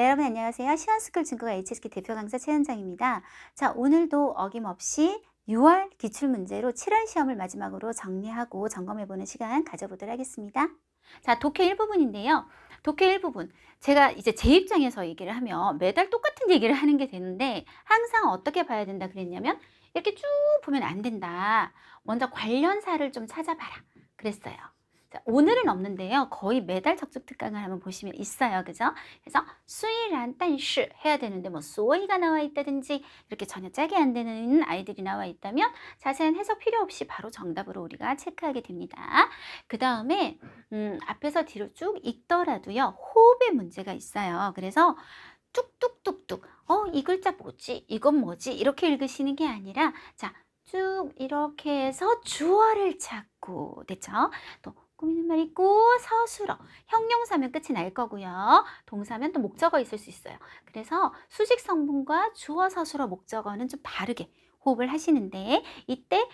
네, 여러분 안녕하세요. 시원스쿨 중국어 HSK 대표 강사 최현정입니다. 자, 오늘도 어김없이 6월 기출문제로 7월 시험을 마지막으로 정리하고 점검해보는 시간 가져보도록 하겠습니다. 자, 독해 1부분인데요. 독해 1부분. 제가 이제 제 입장에서 얘기를 하면 매달 똑같은 얘기를 하는 게 되는데 항상 어떻게 봐야 된다 그랬냐면 이렇게 쭉 보면 안 된다. 먼저 관련사를 좀 찾아봐라. 그랬어요. 자, 오늘은 없는데요. 거의 매달 적중 특강을 한번 보시면 있어요. 그죠? 그래서 수이란 딴시 해야 되는데 뭐 소이가 나와 있다든지 이렇게 전혀 짝이 안 되는 아이들이 나와 있다면 자세한 해석 필요 없이 바로 정답으로 우리가 체크하게 됩니다. 그 다음에 앞에서 뒤로 쭉 읽더라도요. 호흡의 문제가 있어요. 그래서 뚝뚝뚝뚝 이 글자 뭐지? 이건 뭐지? 이렇게 읽으시는 게 아니라 자, 쭉 이렇게 해서 주어를 찾고 됐죠? 또 꾸미는 말 있고 서술어 형용사면 끝이 날 거고요. 동사면 또 목적어 있을 수 있어요. 그래서 수직 성분과 주어 서술어 목적어는 좀 다르게 호흡을 하시는데 이때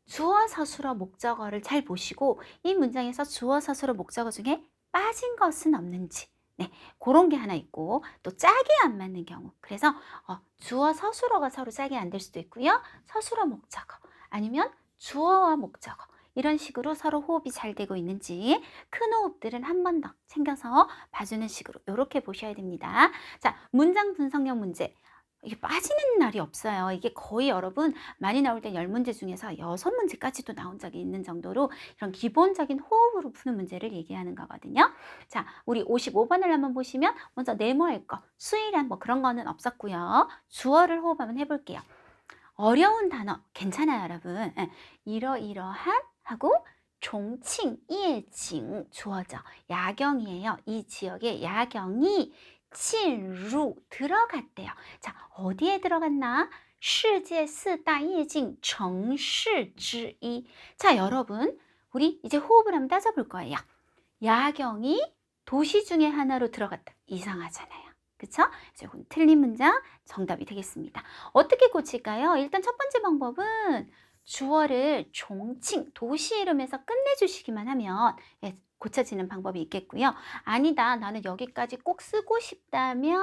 주어 서술어 목적어를 잘 보시고 이 문장에서 주어 서술어 목적어 중에 빠진 것은 없는지 네, 그런 게 하나 있고 또 짝이 안 맞는 경우 그래서 주어 서술어가 서로 짝이 안 될 수도 있고요. 서술어 목적어 아니면 주어와 목적어 이런 식으로 서로 호흡이 잘 되고 있는지 큰 호흡들은 한 번 더 챙겨서 봐주는 식으로 이렇게 보셔야 됩니다. 자, 문장 분석형 문제. 이게 빠지는 날이 없어요. 이게 거의 여러분 많이 나올 때 10문제 중에서 6문제까지도 나온 적이 있는 정도로 이런 기본적인 호흡으로 푸는 문제를 얘기하는 거거든요. 자, 우리 55번을 한번 보시면 먼저 네모할 거, 수일한 뭐 그런 거는 없었고요. 주어를 호흡 한번 해볼게요. 어려운 단어 괜찮아요, 여러분. 이러이러한 하고 종칭, 이에칭 주어져. 야경이에요. 이 지역에 야경이 침루 들어갔대요. 자, 어디에 들어갔나? 世界四大夜景城市之一. 자, 여러분, 우리 이제 호흡을 한번 따져볼 거예요. 야경이 도시 중에 하나로 들어갔다. 이상하잖아요. 그쵸? 이건 틀린 문장 정답이 되겠습니다. 어떻게 고칠까요? 일단 첫 번째 방법은 주어를 종칭, 도시 이름에서 끝내주시기만 하면 고쳐지는 방법이 있겠고요. 아니다, 나는 여기까지 꼭 쓰고 싶다면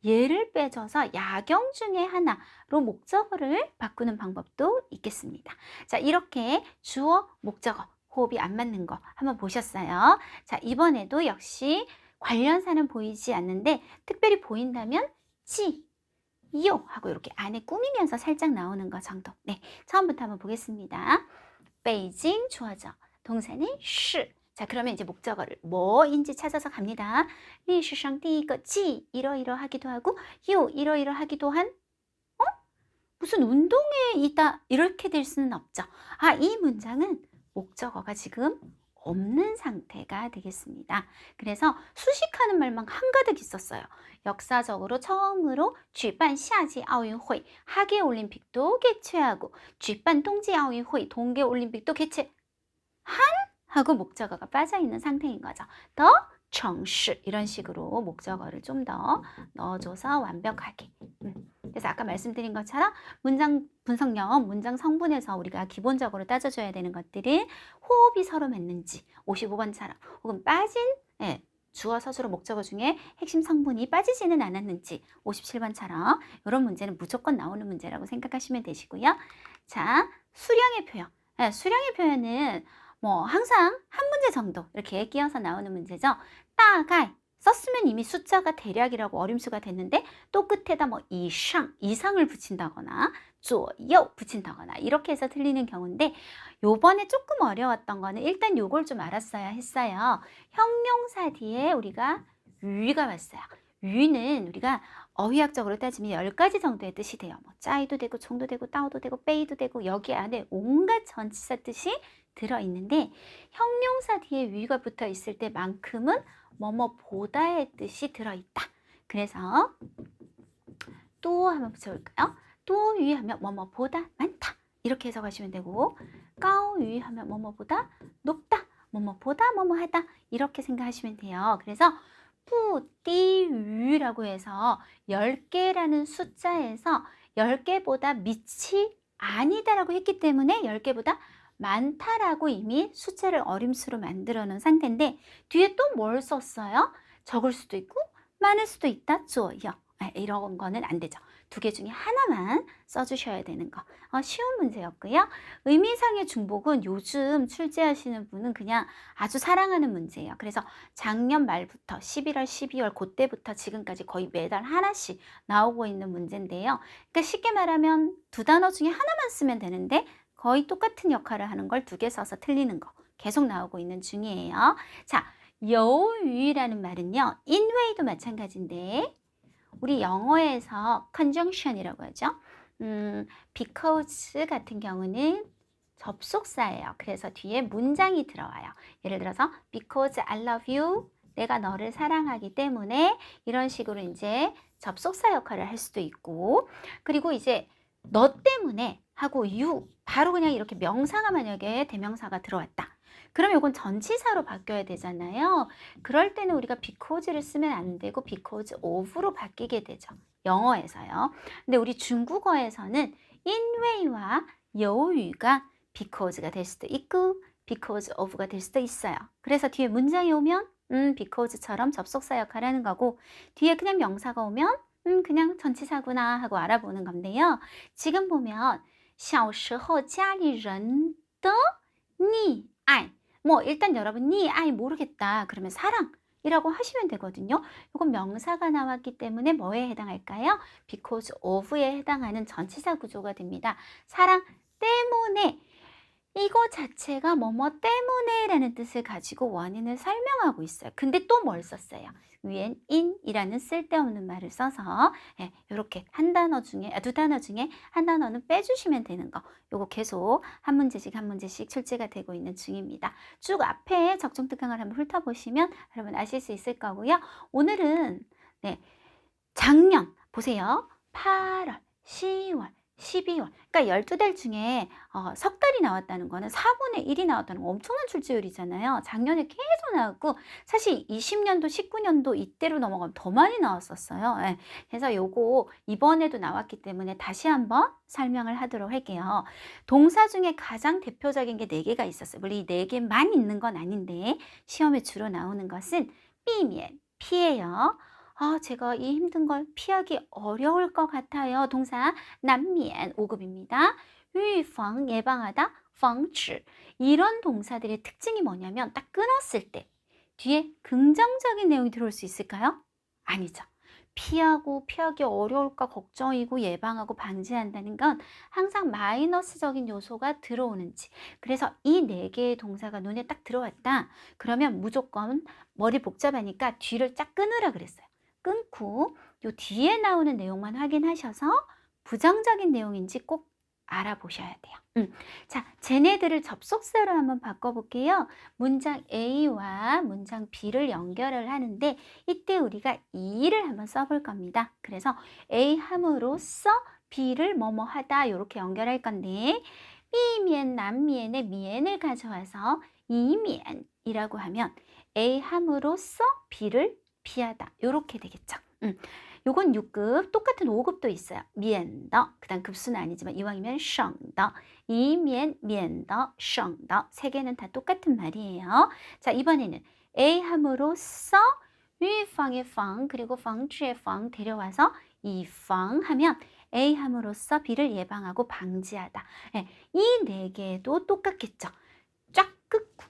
얘를 빼줘서 야경 중에 하나로 목적어를 바꾸는 방법도 있겠습니다. 자, 이렇게 주어, 목적어, 호흡이 안 맞는 거 한번 보셨어요. 자, 이번에도 역시 관련사는 보이지 않는데 특별히 보인다면 지, 요 하고 이렇게 안에 꾸미면서 살짝 나오는 거 정도. 네, 처음부터 한번 보겠습니다. 베이징 주어져. 동사는 是. 자, 그러면 이제 목적어를 뭐인지 찾아서 갑니다. 历史上第一个지 이러이러하기도 하고 요 이러이러하기도 한 무슨 운동에 있다 이렇게 될 수는 없죠. 이 문장은 목적어가 지금 없는 상태가 되겠습니다. 그래서 수식하는 말만 한가득 있었어요. 역사적으로 처음으로 举办夏季奥运会 하계올림픽도 개최하고 举办冬季奥运会 동계올림픽도 개최한 하고 목적어가 빠져있는 상태인 거죠. 더 정시 이런 식으로 목적어를 좀 더 넣어줘서 완벽하게 그래서 아까 말씀드린 것처럼 문장 분석형, 문장 성분에서 우리가 기본적으로 따져줘야 되는 것들은 호흡이 서로 맞는지 55번처럼 혹은 빠진 주어, 서술어, 목적어 중에 핵심 성분이 빠지지는 않았는지 57번처럼 이런 문제는 무조건 나오는 문제라고 생각하시면 되시고요. 자, 수량의 표현. 수량의 표현은 뭐 항상 한 문제 정도 이렇게 끼어서 나오는 문제죠. 따가이 썼으면 이미 숫자가 대략이라고 어림수가 됐는데 또 끝에다 뭐 이상을 붙인다거나 左右 붙인다거나 이렇게 해서 틀리는 경우인데 요번에 조금 어려웠던 거는 일단 요걸 좀 알았어야 했어요. 형용사 뒤에 우리가 위가 왔어요. 위는 우리가 어휘학적으로 따지면 10가지 정도의 뜻이 돼요. 뭐 짜이도 되고 종도 되고 따오도 되고 빼이도 되고 여기 안에 온갖 전치사 뜻이 들어있는데 형용사 뒤에 위가 붙어 있을 때만큼은 뭐뭐 보다의 뜻이 들어있다. 그래서 또 한번 붙여볼까요? 또 위 하면 뭐뭐 보다 많다. 이렇게 해석하시면 되고 까오 위 하면 뭐뭐 보다 높다. 뭐뭐 보다 뭐뭐 하다. 이렇게 생각하시면 돼요. 그래서 뿌띠 위라고 해서 10개라는 숫자에서 10개보다 밑이 아니다라고 했기 때문에 10개보다 많다라고 이미 숫자를 어림수로 만들어 놓은 상태인데 뒤에 또 뭘 썼어요? 적을 수도 있고 많을 수도 있다. 左右. 이런 거는 안 되죠. 두 개 중에 하나만 써주셔야 되는 거. 쉬운 문제였고요. 의미상의 중복은 요즘 출제하시는 분은 그냥 아주 사랑하는 문제예요. 그래서 작년 말부터 11월, 12월 그때부터 지금까지 거의 매달 하나씩 나오고 있는 문제인데요. 그러니까 쉽게 말하면 두 단어 중에 하나만 쓰면 되는데 거의 똑같은 역할을 하는 걸 두 개 써서 틀리는 거 계속 나오고 있는 중이에요. 자, 여유라는 말은요. 인웨이도 마찬가지인데 우리 영어에서 conjunction이라고 하죠. because 같은 경우는 접속사예요. 그래서 뒤에 문장이 들어와요. 예를 들어서 because I love you, 내가 너를 사랑하기 때문에 이런 식으로 이제 접속사 역할을 할 수도 있고, 그리고 이제 너 때문에 하고 you 바로 그냥 이렇게 명사가 만약에 대명사가 들어왔다. 그럼 이건 전치사로 바뀌어야 되잖아요. 그럴 때는 우리가 because를 쓰면 안 되고 because of로 바뀌게 되죠. 영어에서요. 근데 우리 중국어에서는 인웨이와 여유가 because가 될 수도 있고 because of가 될 수도 있어요. 그래서 뒤에 문장이 오면 because처럼 접속사 역할을 하는 거고 뒤에 그냥 명사가 오면 그냥 전치사구나 하고 알아보는 건데요. 지금 보면 小时候家里人的溺爱 뭐 일단 여러분 니 아이 모르겠다 그러면 사랑이라고 하시면 되거든요. 이건 명사가 나왔기 때문에 뭐에 해당할까요? because of에 해당하는 전치사 구조가 됩니다. 사랑 때문에 이거 자체가 뭐뭐 때문에 라는 뜻을 가지고 원인을 설명하고 있어요. 근데 또 뭘 썼어요? 위엔 in이라는 쓸데없는 말을 써서 이렇게 한 단어 중에 두 단어 중에 한 단어는 빼주시면 되는 거. 요거 계속 한 문제씩 출제가 되고 있는 중입니다. 쭉 앞에 적중 특강을 한번 훑어보시면 여러분 아실 수 있을 거고요. 오늘은 작년 보세요. 8월, 10월, 12월. 그러니까 12달 중에 석 달이 나왔다는 거는 4분의 1이 나왔다는 거 엄청난 출제율이잖아요. 작년에 계속 나왔고 사실 20년도, 19년도 이때로 넘어가면 더 많이 나왔었어요. 그래서 요거 이번에도 나왔기 때문에 다시 한번 설명을 하도록 할게요. 동사 중에 가장 대표적인 게 4개가 있었어요. 물론 이 4개만 있는 건 아닌데 시험에 주로 나오는 것은 避免, 피해요. 제가 이 힘든 걸 피하기 어려울 것 같아요. 동사 난면 5급입니다. 预防 예방하다 防止 이런 동사들의 특징이 뭐냐면 딱 끊었을 때 뒤에 긍정적인 내용이 들어올 수 있을까요? 아니죠. 피하기 어려울까 걱정이고 예방하고 방지한다는 건 항상 마이너스적인 요소가 들어오는지 그래서 이 4개의 동사가 눈에 딱 들어왔다. 그러면 무조건 머리 복잡하니까 뒤를 쫙 끊으라 그랬어요. 끊고 요 뒤에 나오는 내용만 확인하셔서 부정적인 내용인지 꼭 알아보셔야 돼요. 자, 쟤네들을 접속사로 한번 바꿔볼게요. 문장 A와 문장 B를 연결을 하는데 이때 우리가 이를 한번 써볼 겁니다. 그래서 A 함으로써 B를 뭐뭐 하다 이렇게 연결할 건데 비면 남면의 미엔을 가져와서 이면이라고 하면 A 함으로써 B를 피하다 이렇게 되겠죠. 요건 6급 똑같은 5급도 있어요. 免더 그 다음 급수는 아니지만 이왕이면 省더 이면 免더 省더 3개는 다 똑같은 말이에요. 자 이번에는 A 함으로써 预防의 防 그리고 防治의 防 데려와서 이 防 하면 A 함으로써 B를 예방하고 방지하다. 이 4개도 똑같겠죠. 쫙 끊고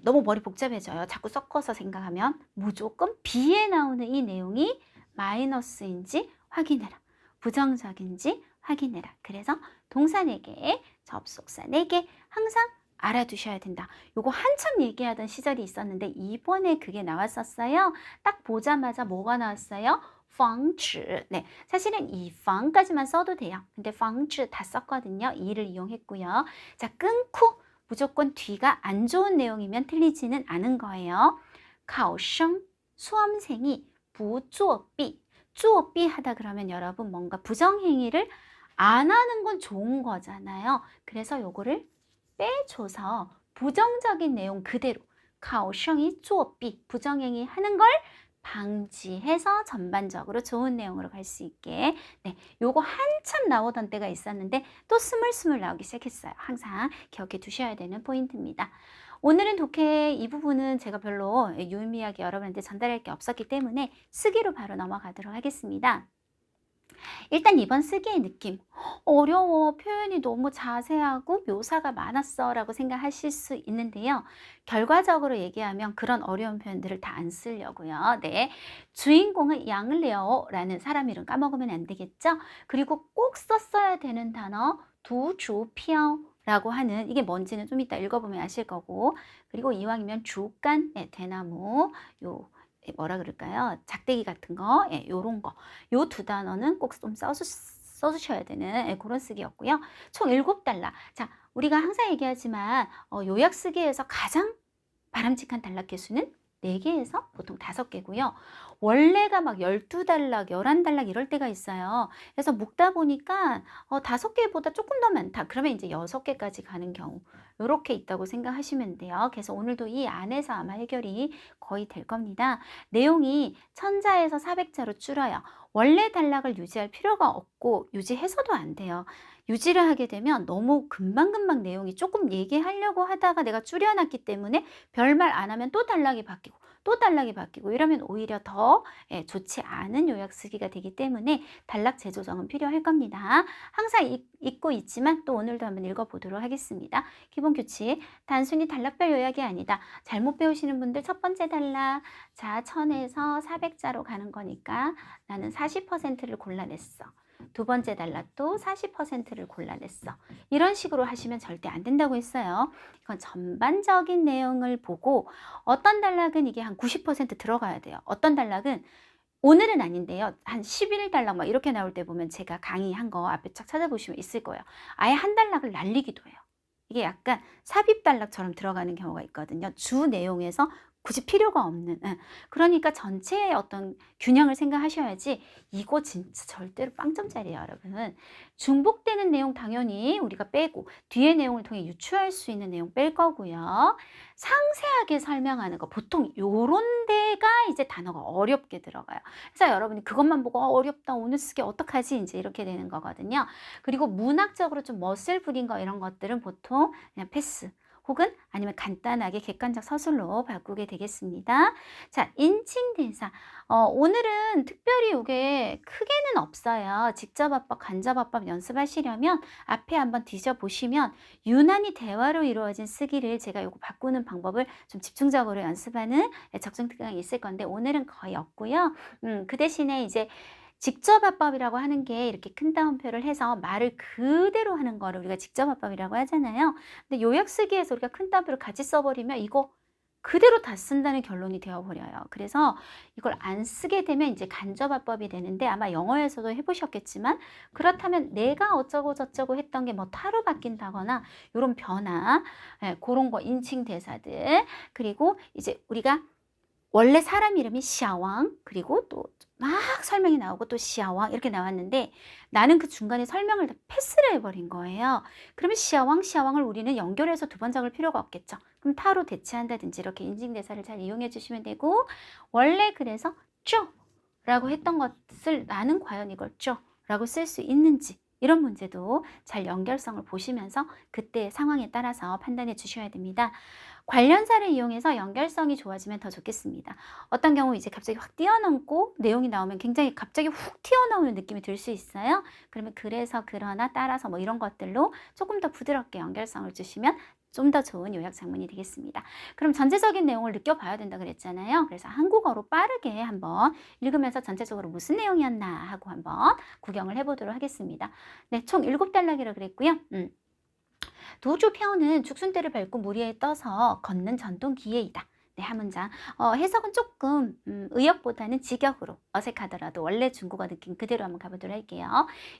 너무 머리 복잡해져요. 자꾸 섞어서 생각하면 무조건 B에 나오는 이 내용이 마이너스인지 확인해라. 부정적인지 확인해라. 그래서 동사 4개, 접속사 4개 항상 알아두셔야 된다. 요거 한참 얘기하던 시절이 있었는데 이번에 그게 나왔었어요. 딱 보자마자 뭐가 나왔어요? 防止. 네, 사실은 이 防까지만 써도 돼요. 근데 防止다 썼거든요. 이를 이용했고요. 자, 끊고 무조건 뒤가 안 좋은 내용이면 틀리지는 않은 거예요. 考生, 수험생이 不作弊, 作弊 하다 그러면 여러분 뭔가 부정행위를 안 하는 건 좋은 거잖아요. 그래서 요거를 빼줘서 부정적인 내용 그대로 考生이 作弊, 부정행위 하는 걸 방지해서 전반적으로 좋은 내용으로 갈 수 있게 요거 한참 나오던 때가 있었는데 또 스물스물 나오기 시작했어요. 항상 기억해 두셔야 되는 포인트입니다. 오늘은 독해 이 부분은 제가 별로 유의미하게 여러분한테 전달할 게 없었기 때문에 쓰기로 바로 넘어가도록 하겠습니다. 일단 이번 쓰기의 느낌, 어려워, 표현이 너무 자세하고 묘사가 많았어 라고 생각하실 수 있는데요. 결과적으로 얘기하면 그런 어려운 표현들을 다 안 쓰려고요. 네, 주인공은 양레오 라는 사람 이름 까먹으면 안 되겠죠. 그리고 꼭 썼어야 되는 단어 두주피ao 라고 하는, 이게 뭔지는 좀 이따 읽어보면 아실 거고, 그리고 이왕이면 주간, 대나무, 요 뭐라 그럴까요? 작대기 같은 거, 요런 거. 요 두 단어는 꼭 좀 써주셔야 되는 그런 쓰기였고요. 총 7달러. 자, 우리가 항상 얘기하지만 요약 쓰기에서 가장 바람직한 단락 개수는 4개에서 보통 5개고요. 원래가 막 12단락, 11단락 이럴 때가 있어요. 그래서 묶다 보니까 5개보다 조금 더 많다. 그러면 이제 6개까지 가는 경우. 이렇게 있다고 생각하시면 돼요. 그래서 오늘도 이 안에서 아마 해결이 거의 될 겁니다. 내용이 1000자에서 400자로 줄어요. 원래 단락을 유지할 필요가 없고 유지해서도 안 돼요. 유지를 하게 되면 너무 금방금방 내용이 조금 얘기하려고 하다가 내가 줄여놨기 때문에 별말 안 하면 또 단락이 바뀌고 또 단락이 바뀌고 이러면 오히려 더 좋지 않은 요약 쓰기가 되기 때문에 단락 재조정은 필요할 겁니다. 항상 읽고 있지만 또 오늘도 한번 읽어보도록 하겠습니다. 기본 규칙, 단순히 단락별 요약이 아니다. 잘못 배우시는 분들 첫 번째 단락, 자 1000에서 400자로 가는 거니까 나는 40%를 골라냈어. 두 번째 단락도 40%를 골라냈어. 이런 식으로 하시면 절대 안 된다고 했어요. 이건 전반적인 내용을 보고 어떤 단락은 이게 한 90% 들어가야 돼요. 어떤 단락은 오늘은 아닌데요. 한 11단락 막 이렇게 나올 때 보면 제가 강의한 거 앞에 쫙 찾아보시면 있을 거예요. 아예 한 단락을 날리기도 해요. 이게 약간 삽입 단락처럼 들어가는 경우가 있거든요. 주 내용에서 굳이 필요가 없는. 그러니까 전체의 어떤 균형을 생각하셔야지 이거 진짜 절대로 빵점짜리예요, 여러분. 중복되는 내용 당연히 우리가 빼고 뒤에 내용을 통해 유추할 수 있는 내용 뺄 거고요. 상세하게 설명하는 거 보통 요런 데가 이제 단어가 어렵게 들어가요. 그래서 여러분이 그것만 보고 어렵다, 오늘 쓰기 어떡하지? 이제 이렇게 되는 거거든요. 그리고 문학적으로 좀 멋을 부린 거 이런 것들은 보통 그냥 패스. 혹은 아니면 간단하게 객관적 서술로 바꾸게 되겠습니다. 자, 인칭 대사. 오늘은 특별히 이게 크게는 없어요. 직접어법, 간접어법 연습하시려면 앞에 한번 뒤져보시면 유난히 대화로 이루어진 쓰기를 제가 요거 바꾸는 방법을 좀 집중적으로 연습하는 적중 특강이 있을 건데 오늘은 거의 없고요. 그 대신에 이제 직접어법이라고 하는 게 이렇게 큰 따옴표를 해서 말을 그대로 하는 거를 우리가 직접어법이라고 하잖아요. 근데 요약 쓰기에서 우리가 큰 따옴표를 같이 써버리면 이거 그대로 다 쓴다는 결론이 되어버려요. 그래서 이걸 안 쓰게 되면 이제 간접어법이 되는데 아마 영어에서도 해보셨겠지만 그렇다면 내가 어쩌고 저쩌고 했던 게 뭐 타로 바뀐다거나 이런 변화, 그런 거 인칭 대사들, 그리고 이제 우리가 원래 사람 이름이 시아왕, 그리고 또 막 설명이 나오고 또 시아왕 이렇게 나왔는데 나는 그 중간에 설명을 다 패스를 해버린 거예요. 그러면 시아왕을 우리는 연결해서 두 번 적을 필요가 없겠죠. 그럼 타로 대체한다든지 이렇게 인칭대사를 잘 이용해 주시면 되고, 원래 그래서 쪼 라고 했던 것을 나는 과연 이걸 쪼 라고 쓸 수 있는지, 이런 문제도 잘 연결성을 보시면서 그때의 상황에 따라서 판단해 주셔야 됩니다. 관련사를 이용해서 연결성이 좋아지면 더 좋겠습니다. 어떤 경우 이제 갑자기 확 뛰어넘고 내용이 나오면 굉장히 갑자기 훅 튀어나오는 느낌이 들 수 있어요. 그러면 그래서, 그러나, 따라서 뭐 이런 것들로 조금 더 부드럽게 연결성을 주시면 좀 더 좋은 요약 장문이 되겠습니다. 그럼 전체적인 내용을 느껴봐야 된다 그랬잖아요. 그래서 한국어로 빠르게 한번 읽으면서 전체적으로 무슨 내용이었나 하고 한번 구경을 해보도록 하겠습니다. 네, 총 7단락이라고 그랬고요. 도주표는 죽순대를 밟고 물 위에 떠서 걷는 전통 기계이다. 네, 한 문장. 해석은 조금 의역보다는 직역으로 어색하더라도 원래 중국어 느낌 그대로 한번 가보도록 할게요.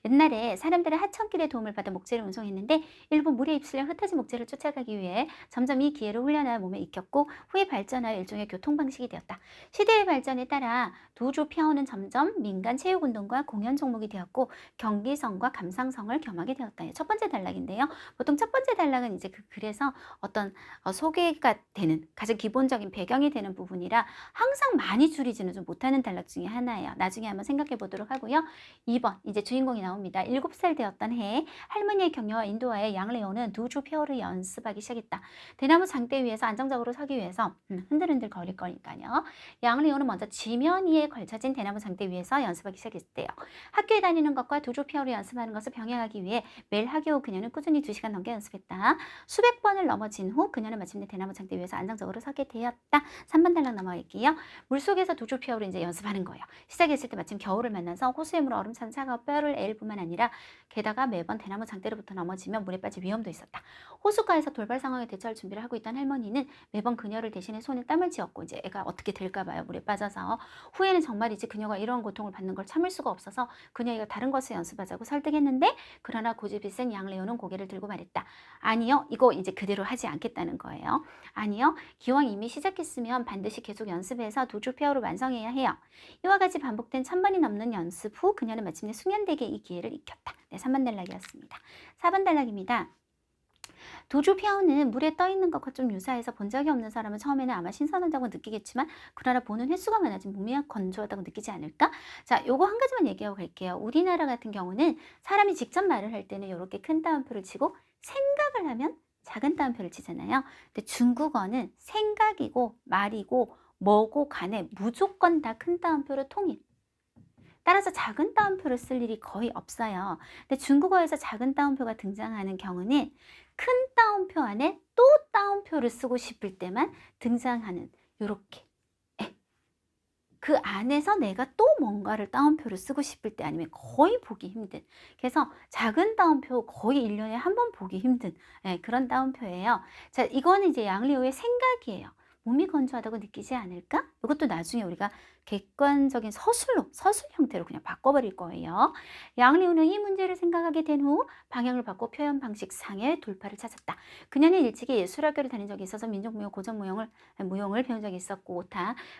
옛날에 사람들은 하천길의 도움을 받아 목재를 운송했는데 일부 물에 휩쓸려 흩어진 목재를 쫓아가기 위해 점점 이 기회를 훈련하여 몸에 익혔고 후에 발전하여 일종의 교통방식이 되었다. 시대의 발전에 따라 도주표는 점점 민간 체육운동과 공연 종목이 되었고 경기성과 감상성을 겸하게 되었다. 첫 번째 단락인데요. 보통 첫 번째 단락은 이제 그래서 어떤 소개가 되는 가장 기본적인 배경이 되는 부분이라 항상 많이 줄이지는 좀 못하는 단락 중에 하나예요. 나중에 한번 생각해 보도록 하고요. 2번 이제 주인공이 나옵니다. 7살 되었던 해에 할머니의 격려와 인도하에 양레오는 두조 페어를 연습하기 시작했다. 대나무 장대 위에서 안정적으로 서기 위해서 흔들흔들 거릴 거니까요. 양레오는 먼저 지면 위에 걸쳐진 대나무 장대 위에서 연습하기 시작했대요. 학교에 다니는 것과 두조 페어를 연습하는 것을 병행하기 위해 매일 학교 후 그녀는 꾸준히 2시간 넘게 연습했다. 수백 번을 넘어진 후 그녀는 마침내 대나무 장대 위에서 안정적으로 서게 되었다. 3번 단락 넘어갈게요. 물속에서 두조 피어를 이제 연습하는 거예요. 시작했을 때 마침 겨울을 만나서 호수의 물 얼음 찬 차가운 뼈를 앨 뿐만 아니라 게다가 매번 대나무 장대로부터 넘어지면 물에 빠질 위험도 있었다. 호숫가에서 돌발 상황에 대처할 준비를 하고 있던 할머니는 매번 그녀를 대신해 손에 땀을 쥐었고 이제 애가 어떻게 될까 봐요. 물에 빠져서. 후에는 정말이지 그녀가 이런 고통을 받는 걸 참을 수가 없어서 그녀가 다른 것을 연습하자고 설득했는데 그러나 고집이 센 양레오는 고개를 들고 말했다. 아니요. 이거 이제 그대로 하지 않겠다는 거예요. 아니요. 기왕 이미 시작했으면 반드시 계속 연습해서 도주 페어를 완성해야 해요. 이와 같이 반복된 1000번이 넘는 연습 후 그녀는 마침내 숙련되게 이 기회를 익혔다. 네, 3번 단락이었습니다. 4번 단락입니다. 도주 피아오는 물에 떠 있는 것과 좀 유사해서 본 적이 없는 사람은 처음에는 아마 신선하다고 느끼겠지만 그러나 보는 횟수가 많아진 몸이 건조하다고 느끼지 않을까? 자, 요거 한 가지만 얘기하고 갈게요. 우리나라 같은 경우는 사람이 직접 말을 할 때는 이렇게 큰 따옴표를 치고 생각을 하면 작은 따옴표를 치잖아요. 근데 중국어는 생각이고 말이고 뭐고 간에 무조건 다 큰 따옴표로 통일. 따라서 작은 따옴표를 쓸 일이 거의 없어요. 근데 중국어에서 작은 따옴표가 등장하는 경우는 큰 따옴표 안에 또 따옴표를 쓰고 싶을 때만 등장하는 요렇게 그 안에서 내가 또 뭔가를 따옴표를 쓰고 싶을 때 아니면 거의 보기 힘든 그래서 작은 따옴표 거의 1년에 한 번 보기 힘든 그런 따옴표예요. 자, 이거는 이제 양리오의 생각이에요. 몸이 건조하다고 느끼지 않을까? 이것도 나중에 우리가 객관적인 서술 형태로 그냥 바꿔버릴 거예요. 양리우는 이 문제를 생각하게 된 후 방향을 바꿔 표현 방식 상의 돌파를 찾았다. 그녀는 일찍이 예술학교를 다닌 적이 있어서 민족무용, 고전무용을 배운 적이 있었고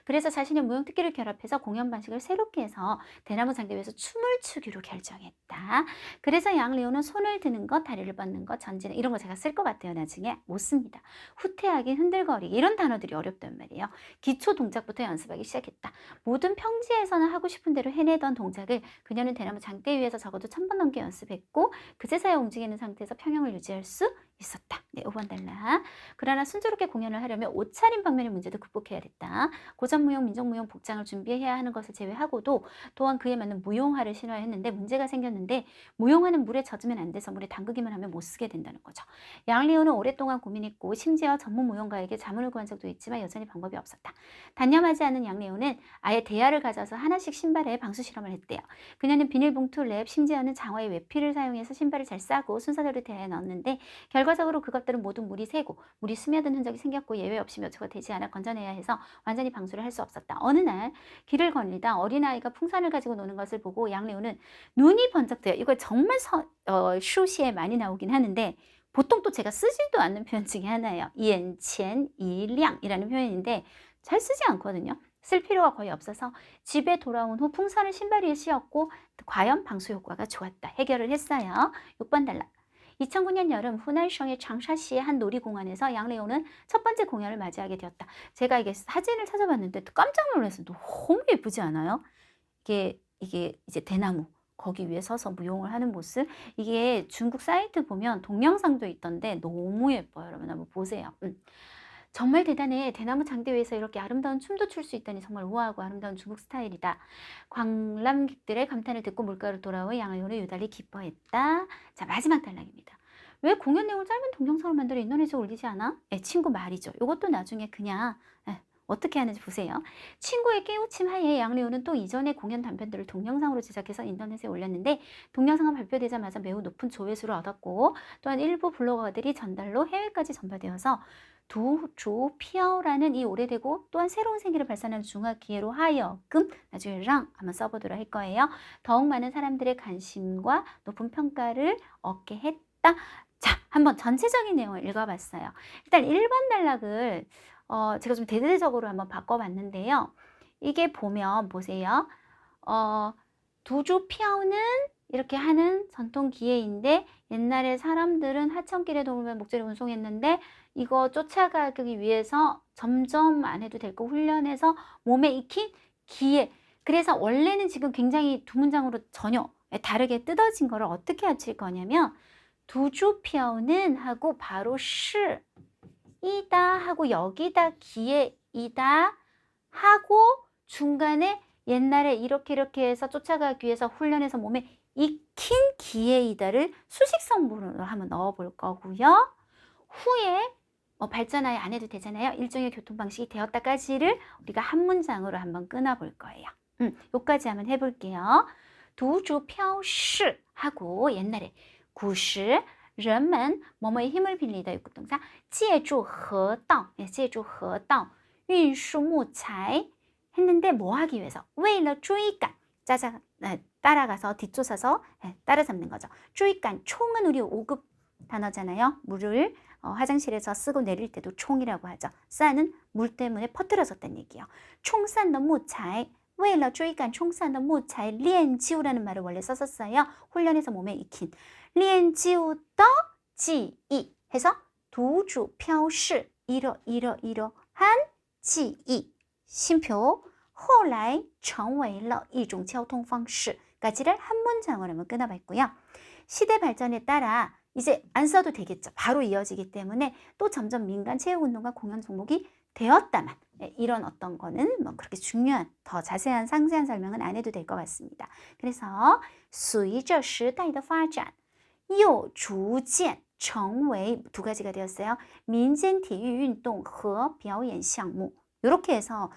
그래서 자신의 무용 특기를 결합해서 공연 방식을 새롭게 해서 대나무 장대 위에서 춤을 추기로 결정했다. 그래서 양리우는 손을 드는 것, 다리를 뻗는 것, 전진 이런 거 제가 쓸 것 같아요. 나중에 못 씁니다. 후퇴하기, 흔들거리기 이런 단어들이 어렵단 말이에요. 기초 동작부터 연습하기 시작했다. 모든 평지에서는 하고 싶은 대로 해내던 동작을 그녀는 대나무 장대 위에서 적어도 1000번 넘게 연습했고 그제서야 움직이는 상태에서 평형을 유지할 수 있었다. 네, 5번 단락. 그러나 순조롭게 공연을 하려면 옷차림 방면의 문제도 극복해야 됐다. 고전무용, 민족무용 복장을 준비해야 하는 것을 제외하고도 또한 그에 맞는 무용화를 신어야 했는데 문제가 생겼는데 무용화는 물에 젖으면 안 돼서 물에 담그기만 하면 못 쓰게 된다는 거죠. 양리오는 오랫동안 고민했고 심지어 전문 무용가에게 자문을 구한 적도 있지만 여전히 방법이 없었다. 단념하지 않은 양리오는 아예 대야를 가져서 하나씩 신발에 방수 실험을 했대요. 그녀는 비닐봉투, 랩, 심지어는 장화의 외피를 사용해서 신발을 잘 싸고 순서대로 대야에 넣었는데 결과적으로 그것들은 모두 물이 새고 물이 스며든 흔적이 생겼고 예외 없이 몇 초가 되지 않아 건져내야 해서 완전히 방수를 할 수 없었다. 어느 날 길을 거닐다 어린아이가 풍선을 가지고 노는 것을 보고 양리오는 눈이 번쩍돼요. 이거 정말 슈시에 많이 나오긴 하는데 보통 또 제가 쓰지도 않는 표현 중에 하나예요. 이엔첸 이량이라는 표현인데 잘 쓰지 않거든요. 쓸 필요가 거의 없어서 집에 돌아온 후 풍선을 신발 위에 씌웠고 과연 방수 효과가 좋았다. 해결을 했어요. 6번 단락. 2009년 여름 후난성의 장샤시의 한 놀이공원에서 양레오는 첫 번째 공연을 맞이하게 되었다. 제가 이게 사진을 찾아봤는데 깜짝 놀랐어요. 너무 예쁘지 않아요? 이게 이제 대나무 거기 위에 서서 무용을 하는 모습 이게 중국 사이트 보면 동영상도 있던데 너무 예뻐요. 여러분 한번 보세요. 정말 대단해. 대나무 장대 위에서 이렇게 아름다운 춤도 출 수 있다니 정말 우아하고 아름다운 중국 스타일이다. 관람객들의 감탄을 듣고 물가로 돌아온 양레오는 유달리 기뻐했다. 자, 마지막 단락입니다. 왜 공연 내용을 짧은 동영상을 만들어 인터넷에 올리지 않아? 친구 말이죠. 이것도 나중에 그냥 어떻게 하는지 보세요. 친구의 깨우침 하에 양레오는 또 이전의 공연 단편들을 동영상으로 제작해서 인터넷에 올렸는데 동영상은 발표되자마자 매우 높은 조회수를 얻었고 또한 일부 블로거들이 전달로 해외까지 전파되어서 두조 피아오라는 이 오래되고 또한 새로운 생기를 발산하는 중화 기회로 하여금 나중에 랑 한번 써보도록 할 거예요. 더욱 많은 사람들의 관심과 높은 평가를 얻게 했다. 자, 한번 전체적인 내용을 읽어봤어요. 일단 1번 단락을 제가 좀 대대적으로 한번 바꿔봤는데요. 이게 보면 보세요. 두조 피아오는 이렇게 하는 전통 기계인데 옛날에 사람들은 하천길에 도우면 목재를 운송했는데 이거 쫓아가기 위해서 점점 안 해도 될 거 훈련해서 몸에 익힌 기계. 그래서 원래는 지금 굉장히 두 문장으로 전혀 다르게 뜯어진 거를 어떻게 합칠 거냐면 두주표는 하고 바로 이다 하고 여기다 기계이다 하고 중간에 옛날에 이렇게 해서 쫓아가기 위해서 훈련해서 몸에 익힌 기계이다를 수식성분으로 한번 넣어 볼 거고요. 후에 발전하여 안 해도 되잖아요. 일종의 교통방식이 되었다까지를 우리가 한 문장으로 한번 끊어 볼 거예요. 요까지 한번 해볼게요. 두주표시 하고 옛날에 구시人们뭐뭐의 힘을 빌리다 육구동사 借助河道借助河道运输木材 했는데 뭐 하기 위해서 为了追赶 따라가서 뒤쫓아서 따라잡는 거죠. 追赶 총은 우리 5급 단어잖아요. 물을 화장실에서 쓰고 내릴 때도 총이라고 하죠. 싼은 물 때문에 퍼뜨려졌다는 얘기예요. 총산的木材为了追赶冲散的木材练就라는 말을 원래 썼었어요. 훈련해서 몸에 익힌 练就的记忆 해서 读主标示 이러한 记忆 심표 后来成为了一种交通方式 까지를 한 문장으로 한번 끊어봤고요. 시대 발전에 따라 이제 안 써도 되겠죠. 바로 이어지기 때문에 또 점점 민간 체육운동과 공연 종목이 되었다만 이런 어떤 거는 뭐 그렇게 중요한 더 자세한 상세한 설명은 안 해도 될 것 같습니다. 그래서 随着时代的发展又逐渐成为두 가지가 되었어요. 民间体育运动和表演项目 이렇게 해서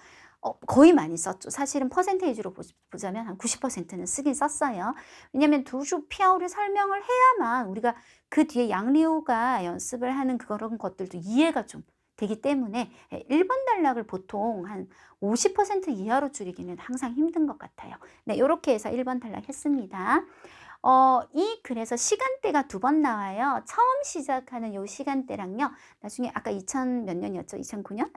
거의 많이 썼죠. 사실은 퍼센테이지로 보자면 한 90%는 쓰긴 썼어요. 왜냐하면 두주표를 설명을 해야만 우리가 그 뒤에 양리오가 연습을 하는 그런 것들도 이해가 좀 되기 때문에 1번 단락을 보통 한 50% 이하로 줄이기는 항상 힘든 것 같아요. 네, 이렇게 해서 1번 단락 했습니다. 이 글에서 시간대가 두 번 나와요. 처음 시작하는 요 시간대랑요. 나중에 아까 2000 몇 년이었죠? 2009년?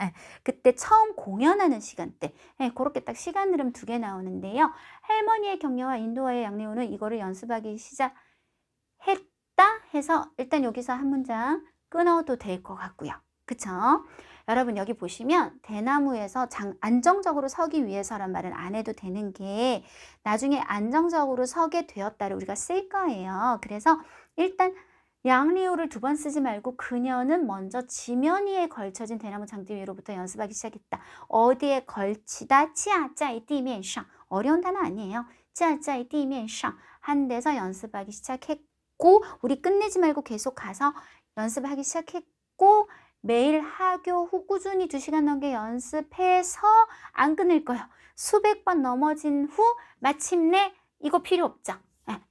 그때 처음 공연하는 시간대. 그렇게 딱 시간 흐름 두 개 나오는데요. 할머니의 격려와 인도와의 양리오는 이거를 연습하기 시작했다 해서 일단 여기서 한 문장 끊어도 될 것 같고요. 그쵸? 여러분 여기 보시면 대나무에서 안정적으로 서기 위해서란 말은 안 해도 되는 게 나중에 안정적으로 서게 되었다를 우리가 쓸 거예요. 그래서 일단 양리오를 두 번 쓰지 말고 그녀는 먼저 지면 위에 걸쳐진 대나무 장대 위로부터 연습하기 시작했다. 어디에 걸치다? 架在地面上 어려운 단어 아니에요. 架在地面上 한 데서 연습하기 시작했고 우리 끝내지 말고 계속 가서 연습하기 시작했고 매일 하교 후 꾸준히 2시간 넘게 연습해서 안 끊을 거예요. 수백 번 넘어진 후 마침내 이거 필요 없죠.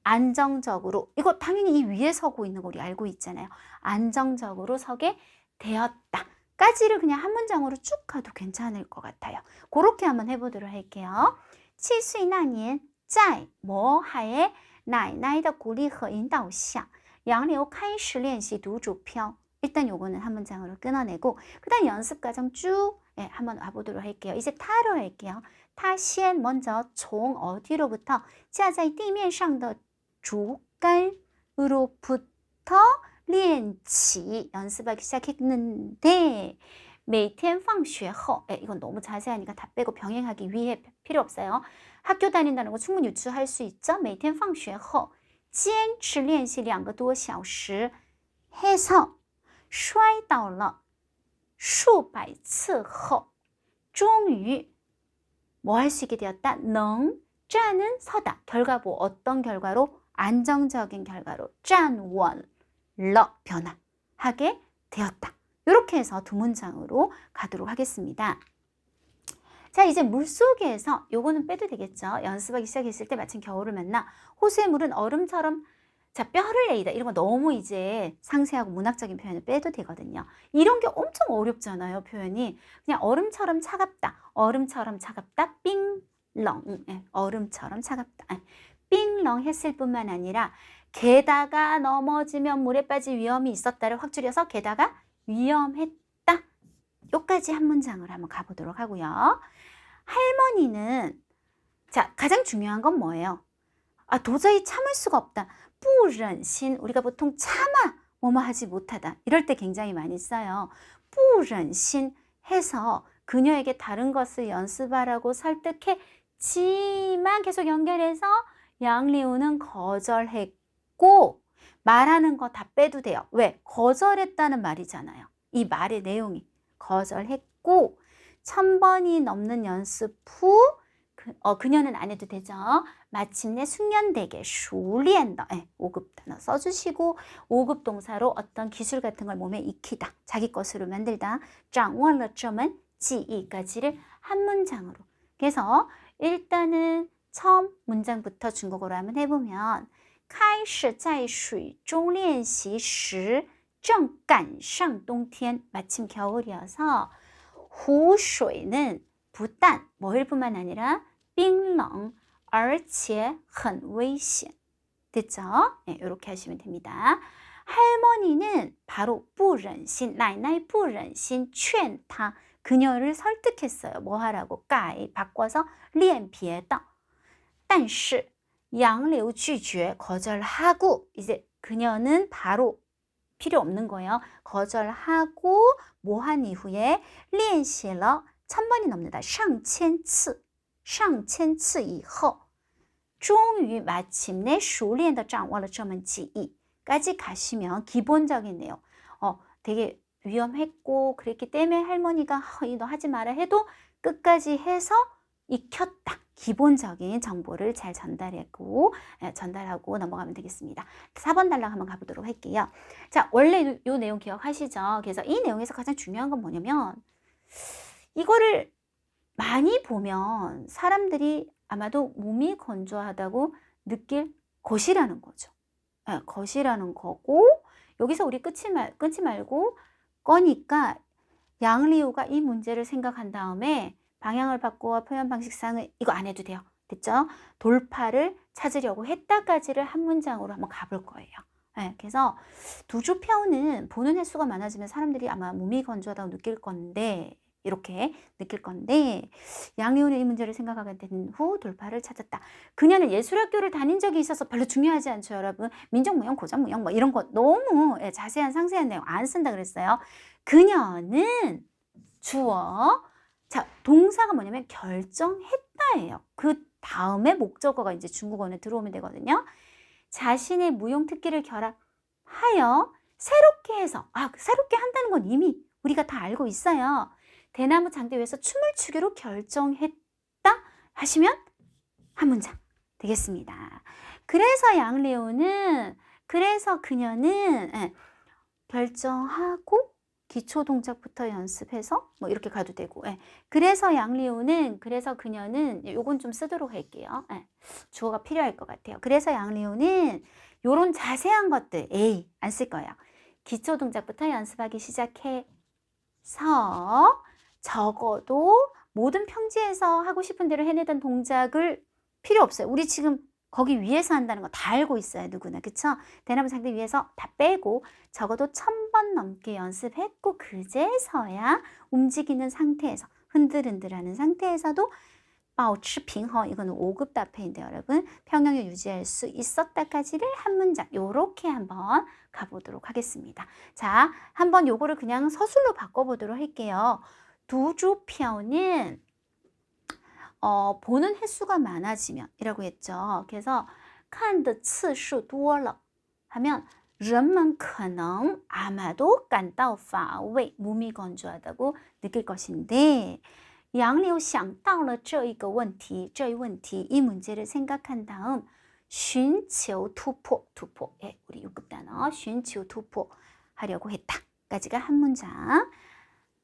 안정적으로 이거 당연히 이 위에 서고 있는 거 우리 알고 있잖아요. 안정적으로 서게 되었다. 까지를 그냥 한 문장으로 쭉 가도 괜찮을 것 같아요. 그렇게 한번 해보도록 할게요. 7岁那年在魔海奶奶的鼓励和引导下杨柳开始练习读主飘 일단 요거는 한 문장으로 끊어내고 그 다음 연습 과정 쭉 한번 와보도록 할게요. 이제 타로 할게요. 타先 먼저 종 어디로부터 架在地面上的竹竿으로부터 练起 연습하기 시작했는데 每天放学后 이건 너무 자세하니까 다 빼고 병행하기 위해 필요 없어요. 학교 다닌다는 거 충분히 유추할 수 있죠. 每天放学后坚持练习2个多小时 해서 摔倒了数百次后终于뭐 할 수 있게 되었다? 能 站은 서다. 결과 뭐 어떤 결과로? 안정적인 결과로 站稳了 변화하게 되었다. 이렇게 해서 두 문장으로 가도록 하겠습니다. 자, 이제 물속에서 요거는 빼도 되겠죠. 연습하기 시작했을 때 마침 겨울을 만나 호수의 물은 얼음처럼 자, 뼈를 내리다 이런 거 너무 이제 상세하고 문학적인 표현을 빼도 되거든요. 이런 게 엄청 어렵잖아요, 표현이. 그냥 얼음처럼 차갑다, 얼음처럼 차갑다, 빙렁, 얼음처럼 차갑다. 빙렁 했을 뿐만 아니라 게다가 넘어지면 물에 빠질 위험이 있었다를 확 줄여서 게다가 위험했다. 요까지 한 문장으로 한번 가보도록 하고요. 할머니는 자, 가장 중요한 건 뭐예요? 아, 도저히 참을 수가 없다. 不忍心 우리가 보통 참아 뭐뭐 하지 못하다. 이럴 때 굉장히 많이 써요. 不忍心 해서 그녀에게 다른 것을 연습하라고 설득했지만 계속 연결해서 양리우는 거절했고 말하는 거 다 빼도 돼요. 왜? 거절했다는 말이잖아요. 이 말의 내용이 거절했고 1000번이 넘는 연습 후 그녀는 안 해도 되죠. 마침내 숙련되게 熟练的 5급 단어 써주시고 5급 동사로 어떤 기술 같은 걸 몸에 익히다. 자기 것으로 만들다. 掌握了这门技艺까지를 한 문장으로. 그래서 일단은 처음 문장부터 중국어로 한번 해보면 开始在水中练习时正赶上冬天 마침 겨울이어서 湖水는 不但 뭐일 뿐만 아니라 冰冷而且很危险. 됐죠? 네, 이렇게 하시면 됩니다. 할머니는 바로 不忍心, 나이나이 不忍心劝她 그녀를 설득했어요. 뭐 하라고? 改 바꿔서 练别的. 但是杨柳拒绝 거절하고 이제 그녀는 바로 필요 없는 거예요. 거절하고 뭐 한 이후에 练习了 1000번이 넘는다. 上千次以后 终于 마침내 熟练地掌握了这门技艺 까지 가시면 기본적인 내용 되게 위험했고 그랬기 때문에 할머니가 너 하지 마라 해도 끝까지 해서 익혔다. 기본적인 정보를 잘 전달하고 넘어가면 되겠습니다. 4번 단락 한번 가보도록 할게요. 자, 원래 이 내용 기억하시죠? 그래서 이 내용에서 가장 중요한 건 뭐냐면 이거를 많이 보면 사람들이 아마도 몸이 건조하다고 느낄 것이라는 거죠. 것이라는 거고 여기서 우리 끊지 말고 거니까 양리우가 이 문제를 생각한 다음에 방향을 바꾸어 표현 방식상은 이거 안 해도 돼요. 됐죠? 돌파를 찾으려고 했다까지를 한 문장으로 한번 가볼 거예요. 그래서 두주표는 보는 횟수가 많아지면 사람들이 아마 몸이 건조하다고 느낄 건데 이렇게 느낄 건데 양리우는 이 문제를 생각하게 된 후 돌파를 찾았다. 그녀는 예술학교를 다닌 적이 있어서 별로 중요하지 않죠, 여러분. 민족무용, 고전무용 뭐 이런 거 너무 자세한 상세한 내용 안 쓴다 그랬어요. 그녀는 주어 자, 동사가 뭐냐면 결정했다예요. 그 다음에 목적어가 이제 중국어에 들어오면 되거든요. 자신의 무용 특기를 결합하여 새롭게 해서 새롭게 한다는 건 이미 우리가 다 알고 있어요. 대나무 장대 위에서 춤을 추기로 결정했다 하시면 한 문장 되겠습니다. 그래서 그래서 그녀는 결정하고 기초 동작부터 연습해서 뭐 이렇게 가도 되고 그래서 그래서 그녀는 요건 좀 쓰도록 할게요. 주어가 필요할 것 같아요. 그래서 양리우는 요런 자세한 것들 안 쓸 거예요. 기초 동작부터 연습하기 시작해서 적어도 모든 평지에서 하고 싶은 대로 해내던 동작을 필요 없어요. 우리 지금 거기 위에서 한다는 거 다 알고 있어요. 누구나. 그쵸? 대나무 장대 위에서 다 빼고 적어도 1000번 넘게 연습했고 그제서야 움직이는 상태에서 흔들흔들하는 상태에서도 保持平衡 이거는 5급 답해인데 여러분 평형을 유지할 수 있었다까지를 한 문장 요렇게 한번 가보도록 하겠습니다. 자, 한번 요거를 그냥 서술로 바꿔보도록 할게요. 두주표는 보는 횟수가 많아지면 이라고 했죠. 그래서 看的次数多了 하면 人们可能 아마도 感到乏味 몸이 건조하다고 느낄 것인데 양리우 想到了这一个问题 이 문제를 생각한 다음 寻求突破 우리 6급 단어 寻求突破 하려고 했다 까지가 한 문장.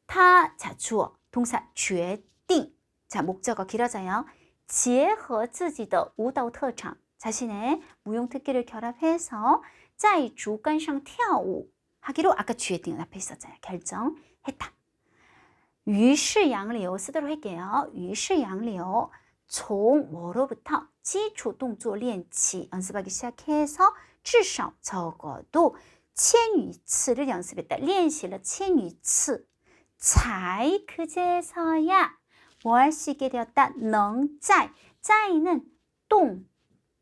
자, 주어 동사 决定 자, 목적어 길어져요. 结合自己的舞蹈特长 자신의 무용 특기를 결합해서 在竹竿上跳舞 하기로 아까 决定 앞에 있었잖아요. 결정했다. 于是杨柳 쓰도록 할게요. 于是杨柳 从뭐로부터 基础动作练起 연습하기 시작해서 至少 적어도 千余次를 연습했다. 练习了千余次 才 그제서야 뭐 할 수 있게 되었다. 能在 在는 동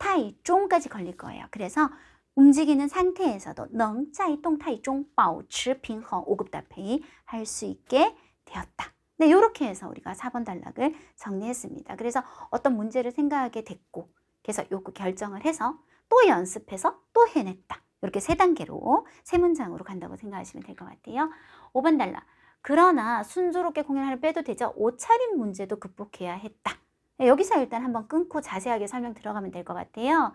타이종까지 걸릴 거예요. 그래서 움직이는 상태에서도 能在动态中保持平衡 5급 답변이 할 수 있게 되었다. 네, 이렇게 해서 우리가 4번 단락을 정리했습니다. 그래서 어떤 문제를 생각하게 됐고, 그래서 요거 결정을 해서 또 연습해서 또 해냈다. 이렇게 세 단계로 세 문장으로 간다고 생각하시면 될 것 같아요. 5번 단락. 그러나 순조롭게 공연을 빼도 되죠. 옷차림 문제도 극복해야 했다. 네, 여기서 일단 한번 끊고 자세하게 설명 들어가면 될 것 같아요.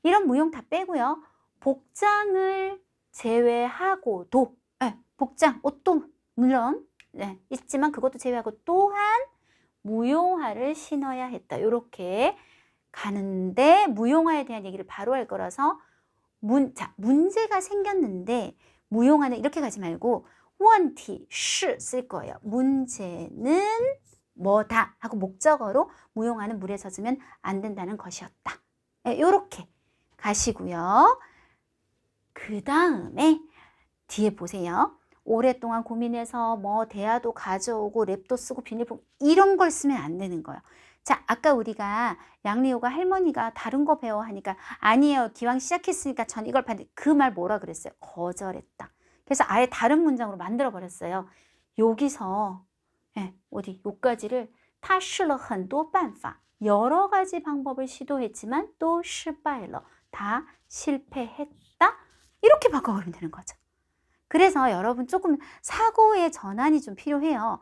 이런 무용 다 빼고요. 복장을 제외하고도, 네, 복장, 옷도 물론 네, 있지만 그것도 제외하고 또한 무용화를 신어야 했다. 이렇게 가는데 무용화에 대한 얘기를 바로 할 거라서 문제가 생겼는데 무용화는 이렇게 가지 말고 问题是쓸 거예요. 문제는 뭐다 하고 목적어로 무용화는 물에 젖으면 안 된다는 것이었다. 네, 이렇게 가시고요. 그 다음에 뒤에 보세요. 오랫동안 고민해서 뭐 대화도 가져오고 랩도 쓰고 비닐봉 이런 걸 쓰면 안 되는 거예요. 자, 아까 우리가 양리오가 할머니가 다른 거 배워 하니까 아니에요. 기왕 시작했으니까 전 이걸 봤는데 그 말 뭐라 그랬어요? 거절했다. 그래서 아예 다른 문장으로 만들어 버렸어요. 여기서 어디 요까지를 他试了很多办法 여러 가지 방법을 시도했지만 또 失败了 다 실패했다. 이렇게 바꿔버리면 되는 거죠. 그래서 여러분 조금 사고의 전환이 좀 필요해요.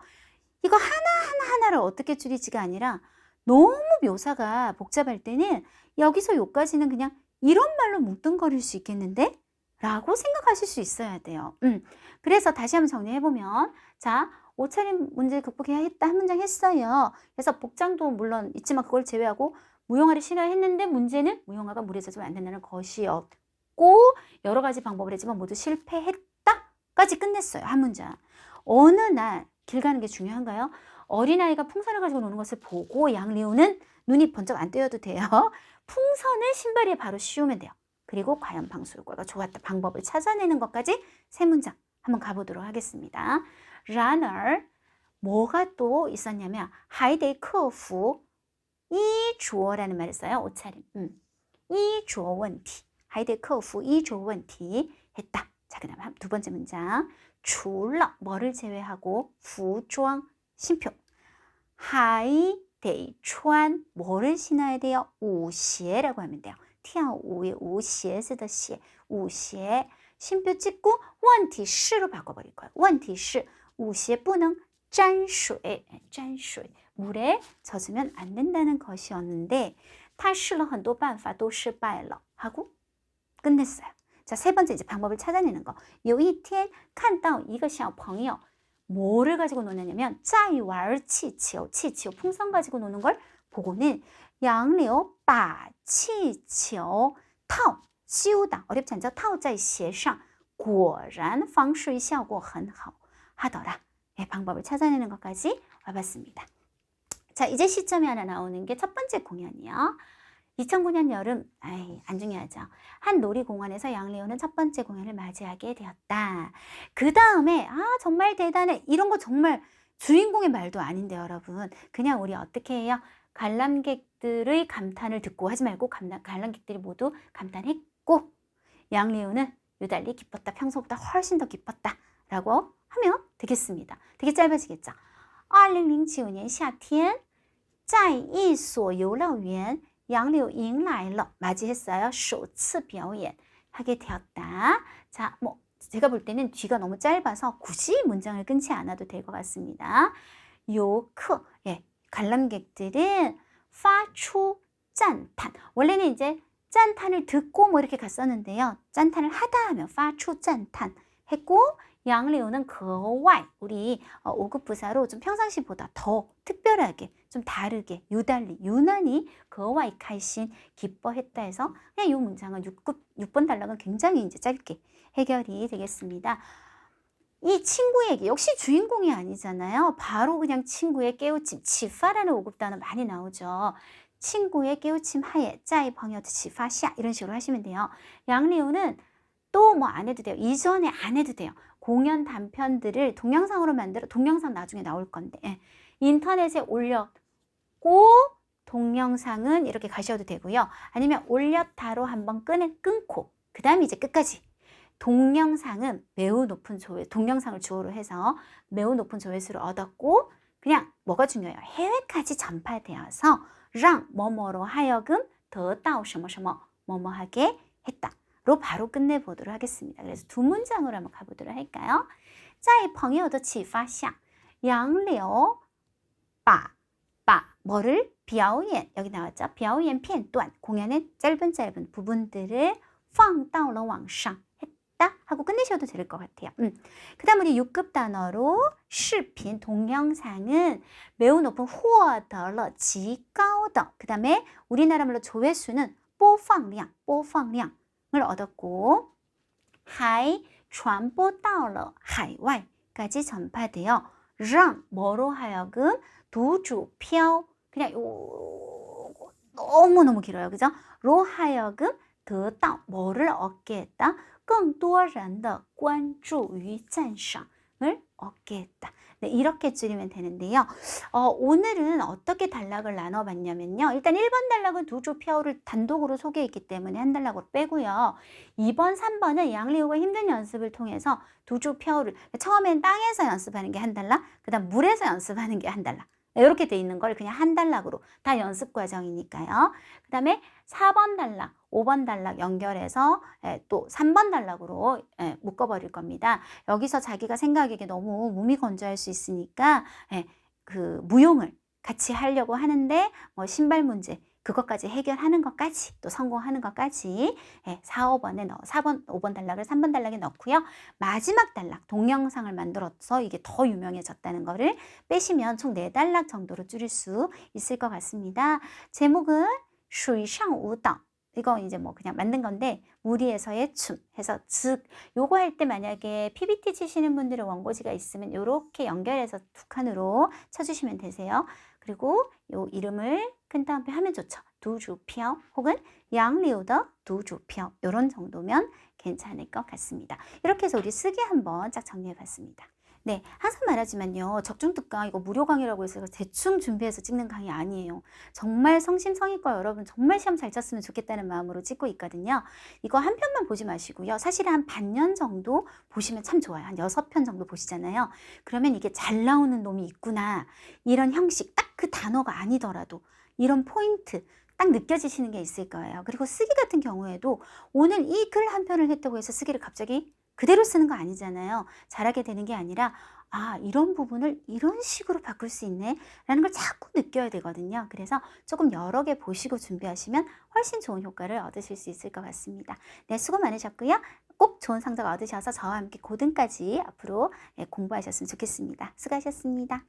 이거 하나를 어떻게 줄이지가 아니라 너무 묘사가 복잡할 때는 여기서 요까지는 그냥 이런 말로 뭉뚱거릴 수 있겠는데? 라고 생각하실 수 있어야 돼요. 그래서 다시 한번 정리해보면 자, 옷차림 문제 극복해야 했다 한 문장 했어요. 그래서 복장도 물론 있지만 그걸 제외하고 무용화를 신어야 했는데 문제는 무용화가 물에 젖으면 안 된다는 것이었고 여러 가지 방법을 했지만 모두 실패했다까지 끝냈어요. 한 문장. 어느 날 길 가는 게 중요한가요? 어린아이가 풍선을 가지고 노는 것을 보고 양리우는 눈이 번쩍 안 뜨여도 돼요. 풍선을 신발 위에 바로 씌우면 돼요. 그리고 과연 방수효과가 좋았다. 방법을 찾아내는 것까지 세 문장 한번 가보도록 하겠습니다. runner 뭐가 또 있었냐면 还得克服衣着라는 말을 써요. 옷차림. 衣着问题还得克服衣着问题했다. 자, 그 다음에 두 번째 문장 除了 뭐를 제외하고 服装 신표 还得穿 뭐를 신어야 돼요? 舞鞋라고 하면 돼요. 跳舞의舞鞋子的鞋舞鞋 신표 찍고 问题是로 바꿔버릴 거예요. 问题是舞鞋不能沾水 沾水 물에 젖으면 안 된다는 것이었는데 他试了很多办法都失败了 하고 끝냈어요. 자, 세 번째 이제 방법을 찾아내는 거. 有一天看到一个小朋友 뭐를 가지고 노느냐면 在玩气球 气球 풍선 가지고 노는 걸 보고는 양리오 把气球套 씌우다 어렵지 않죠? 套在鞋上果然防水效果很好 하더라. 네, 방법을 찾아내는 것까지 와봤습니다. 자, 이제 시점이 하나 나오는 게 첫 번째 공연이요. 2009년 여름, 안 중요하죠. 한 놀이공원에서 양리오는 첫 번째 공연을 맞이하게 되었다. 그 다음에 정말 대단해. 이런 거 정말 주인공의 말도 아닌데 여러분. 그냥 우리 어떻게 해요? 관람객들의 감탄을 듣고 하지 말고 관람객들이 모두 감탄했고 양리오는 유달리 기뻤다. 평소보다 훨씬 더 기뻤다. 라고 하면 되겠습니다. 되게 짧아지겠죠. 2007年夏天在一所游乐园양리오 迎来了 맞이했어요. 首次表演 하게 되었다. 자, 뭐 제가 볼 때는 뒤가 너무 짧아서 굳이 문장을 끊지 않아도 될 것 같습니다. 游客 관람객들은 发出赞叹 원래는 이제 짠탄을 듣고 뭐 이렇게 갔었는데요. 짠탄을 하다 하면 发出赞叹 했고 양리오는 格外 우리 5급 부사로 좀 평상시보다 더 특별하게 좀 다르게 유달리 유난히 格外开心 기뻐했다 해서 그냥 이 문장은 6번 단락은 굉장히 이제 짧게 해결이 되겠습니다. 이 친구에게 역시 주인공이 아니잖아요. 바로 그냥 친구의 깨우침 치파라는 5급 단어 많이 나오죠. 친구의 깨우침 하에 在朋友的启发下 이런 식으로 하시면 돼요. 양리오는 또 뭐 안 해도 돼요. 이전에 안 해도 돼요. 공연 단편들을 동영상으로 만들어 동영상 나중에 나올 건데 인터넷에 올렸고 동영상은 이렇게 가셔도 되고요. 아니면 올렸다로 한번 끊고 그 다음에 이제 끝까지. 동영상은 매우 높은 조회수, 동영상을 주어로 해서 매우 높은 조회수를 얻었고 그냥 뭐가 중요해요? 해외까지 전파되어서 让 뭐뭐로 하여금 得到 뭐뭐 하게 했다로 바로 끝내보도록 하겠습니다. 그래서 두 문장으로 한번 가보도록 할까요? 在朋友的启发下杨柳把 뭐를 表演 여기 나왔죠? 表演片段 공연의 짧은 부분들을 放到了网上 했다 하고 끝내셔도 될 것 같아요. 그 다음 우리 6급 단어로 视频 동영상은 매우 높은 获得了极高的 그 다음에 우리나라 말로 조회수는 播放量 播放量을 얻었고 还传播到了海外 까지 전파되어 让 뭐로 하여금 读主票 그냥 너무너무 길어요. 그죠? 로 하여금 得到 뭐를 얻게 했다? 更多人的关注与赞赏을 얻게 했다. 네, 이렇게 줄이면 되는데요. 오늘은 어떻게 단락을 나눠봤냐면요. 일단 1번 단락은 두조표를 단독으로 소개했기 때문에 한 단락으로 빼고요. 2번, 3번은 양리우가 힘든 연습을 통해서 두조표를 처음엔 땅에서 연습하는 게 한 단락, 그 다음 물에서 연습하는 게 한 단락. 이렇게 돼 있는 걸 그냥 한 단락으로 다 연습 과정이니까요. 그 다음에 4번 단락, 5번 단락 연결해서 또 3번 단락으로 묶어버릴 겁니다. 여기서 자기가 생각하기에 너무 무미건조할 수 있으니까 그 무용을 같이 하려고 하는데 뭐 신발 문제 그것까지 해결하는 것까지 또 성공하는 것까지 4, 5번에 4번, 5번 단락을 3번 단락에 넣고요. 마지막 단락 동영상을 만들어서 이게 더 유명해졌다는 거를 빼시면 총 4단락 정도로 줄일 수 있을 것 같습니다. 제목은 水上舞蹈 이거 이제 뭐 그냥 만든 건데 물 위에서의 춤 해서 즉 요거 할 때 만약에 PPT 치시는 분들의 원고지가 있으면 요렇게 연결해서 두 칸으로 쳐주시면 되세요. 그리고 요 이름을 큰 따옴표 하면 좋죠. 두주표 혹은 양리우더 두주표 요런 정도면 괜찮을 것 같습니다. 이렇게 해서 우리 쓰기 한번 쫙 정리해 봤습니다. 네, 항상 말하지만요. 적중특강 이거 무료 강의라고 해서 대충 준비해서 찍는 강의 아니에요. 정말 성심성의껏 여러분 정말 시험 잘 쳤으면 좋겠다는 마음으로 찍고 있거든요. 이거 한 편만 보지 마시고요. 사실 한 반년 정도 보시면 참 좋아요. 한 6편 정도 보시잖아요. 그러면 이게 잘 나오는 놈이 있구나. 이런 형식, 딱 그 단어가 아니더라도 이런 포인트 딱 느껴지시는 게 있을 거예요. 그리고 쓰기 같은 경우에도 오늘 이 글 한 편을 했다고 해서 쓰기를 갑자기 그대로 쓰는 거 아니잖아요. 잘하게 되는 게 아니라 아 이런 부분을 이런 식으로 바꿀 수 있네 라는 걸 자꾸 느껴야 되거든요. 그래서 조금 여러 개 보시고 준비하시면 훨씬 좋은 효과를 얻으실 수 있을 것 같습니다. 네, 수고 많으셨고요. 꼭 좋은 성적 얻으셔서 저와 함께 고등까지 앞으로 공부하셨으면 좋겠습니다. 수고하셨습니다.